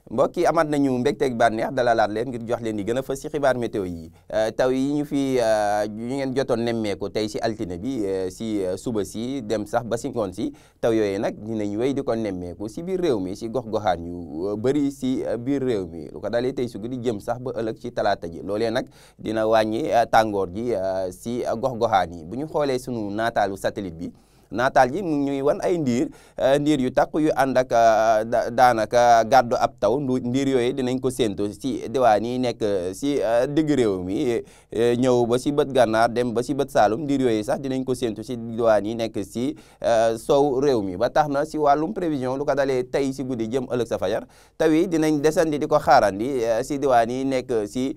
mbokk yi amaat nañu mbégteeg bànneex dalalaat leen ngir jox leen di gën a fës ci xibaar météo yi taw yi ñu fi ñu ngeen jotoon nemmeeku tey si altine bi si suba si dem sax ba si ngoon si taw yooyu nag dinañ wéy di ko nemmeeku si biir réew mi si gox-goxaan yu bëri si biir réew mi lu ko dalee tey su guddi jëm sax ba ëllëg ci talaata ji loolee nag dina wàññi tàngoor ji si gox-goxaan yi bu ñu xoolee sunu naataalu satellite bi. naataal ji mu ñuy wan ay ndiir yu takk yu ànd ak daanaka gàddu ab taw ndiir yooyu dinañ ko séentu si diwaan yi nekk si digg réew mi ñëw ba si bët gànnaar dem ba si bët saalum ndiir yooyu sax dinañ ko séentu si diwaan yi nekk si sow réew mi ba tax na si wàllum prévision lu ko dalee tey si guddi jëm ëllëg sa fajar taw yi dinañ desandi di ko xaarandi si diwaan yi nekk si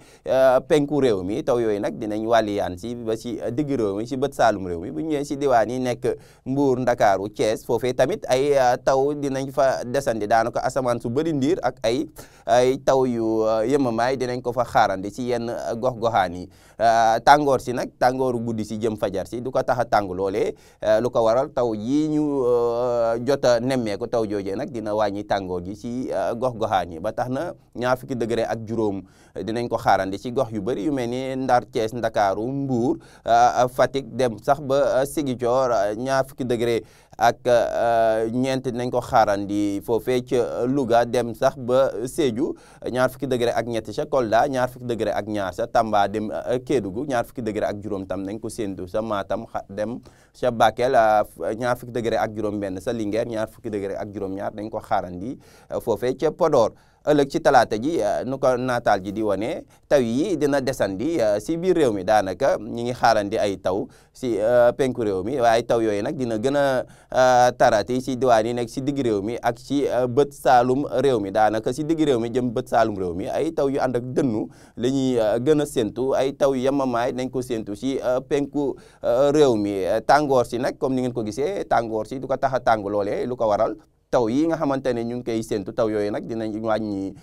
penku réew mi taw yooyu nag dinañ wàlliyaan si ba si digg réew mi si bët saalum réew mi bu ñëwee si diwaan yi nekk Mbuur Ndakaaru Thiès foofee tamit ay taw dinañ fa desandi daanaka asamaan su bëri ndiir ak ay taw yu yemamaay dinañ ko fa xaarandi ci yenn gox-goxaan yi tàngoor si nag tàngooru guddi si jëm fajar si du ko tax a tàng loolee lu ko waral taw yi ñu jot a nemmeeku taw joojee nag dina wàññi tàngoor ji si gox-goxaan yi ba tax na ñaar fukki degré ak juróom dinañ ko xaarandi ci gox yu bëri yu mel ni Ndar Thiès Ndakaaru Mbuur Fatick dem sax ba Ziguinchor ñaar fukki degré ak ñeent dinañ ko xaarandi foofee ca Louga dem sax ba Sédhiou ñaar fukki degré ak ñett ca Kolda ñaar fukki degré ak ñaar sa Tamba dem Kédougou ñaar fukki degré ak juróom tam nañ ko séentu sa Matam dem ca Bakel ñaar fukki degré ak juróom benn sa Linguère ñaar fukki degré ak juróom ñaar dañ ko xaarandi foofee ca Podor ëllëg ci talaata ji nu ko naataal ji di wane taw yi dina desandi si biir réew mi daanaka ñi ngi xaarandi ay taw si penku réew mi waaye taw yooyu nag dina gën a tarati si diwaan yi nekk si digg réew mi ak si bët saalum réew mi daanaka si digg réew mi jëm bët saalum réew mi ay taw yu ànd ak dënnu la ñuy gën a séntu ay taw yu yemamaay nañ ko séntu si penku réew mi tàngoor si nag comme ni ngeen ko gisee tàngoor si du ko tax a tàng loolee lu ko waral taw yi nga xamante ne ñu ngi koy séntu taw yooyu nag dinañ wàññi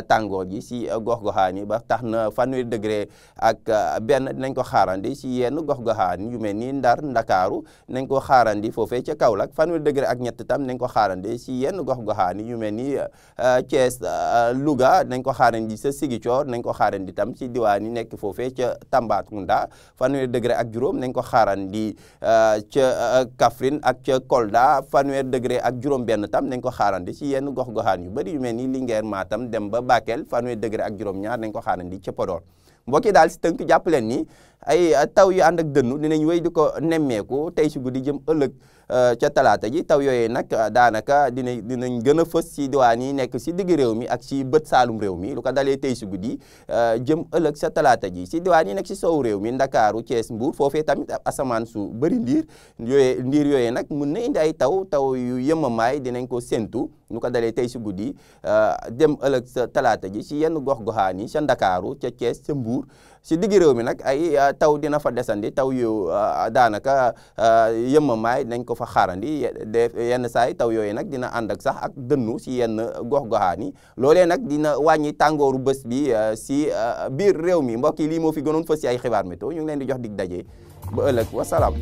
tàngoor ji si gox-goxaan yi ba tax na fanweeri degré ak benn dinañ ko xaarandi si yenn gox-goxaan yu mel ni Ndar Ndakaaru nañ ko xaarandi foofee ca Kaolack fanweeri degré ak ñett tam nañ ko xaarandi si yenn gox-goxaan yu mel ni Thiès Louga nañ ko xaarandi sa Ziguinchor nañ ko xaarandi tam si diwaan yi nekk foofee ca Tambacounda fanweeri degré ak juróom nañ ko xaarandi ca Kaffrine ak ca Kolda fanweeri degré ak juróom benn tam nañ ko xaarandi ci yenn gox-goxaan yu bëri yu mel ni Linguère Matam dem ba Bakel fanweeri degré ak juróom-ñaar nañ ko xaarandi ca Podor mbokk yi daal si tënk jàpp leen ni ay taw yu ànd ak dënnu dinañ wéy di ko nemmeeku tey si guddi jëm ëllëg ca talaata ji taw yooyu nag daanaka dinañ gën a fës si diwaan yi nekk si digg réew mi ak si bët saalum réew mi lu ko dalee tey si guddi jëm ëllëg sa talaata ji si diwaan yi nekk si sow réew mi Ndakaaru Thiès Mbuur foofee tamit asamaan su bëri ndiir yooyu nag mun na indi ay taw yu yemamaay dinañ ko séntu lu ko dalee tey si guddi dem ëllëg sa talaata ji si yenn gox-goxaan yi sa Ndakaaru ca Thiès ca Mbuur si digg réew mi nag ay taw dina fa desandi taw yu daanaka yemamaay nañ ko fa xaarandi yenn saay taw yooyu nag dina ànd ak sax ak dënnu si yenn gox-goxaan yi loolee nag dina wàññi tàngooru bés bi si biir réew mi mbokk yi lii moo fi gënoon fës si ay xibaar météo ñu ngi leen di jox dig daje ba ëllëg wasalaam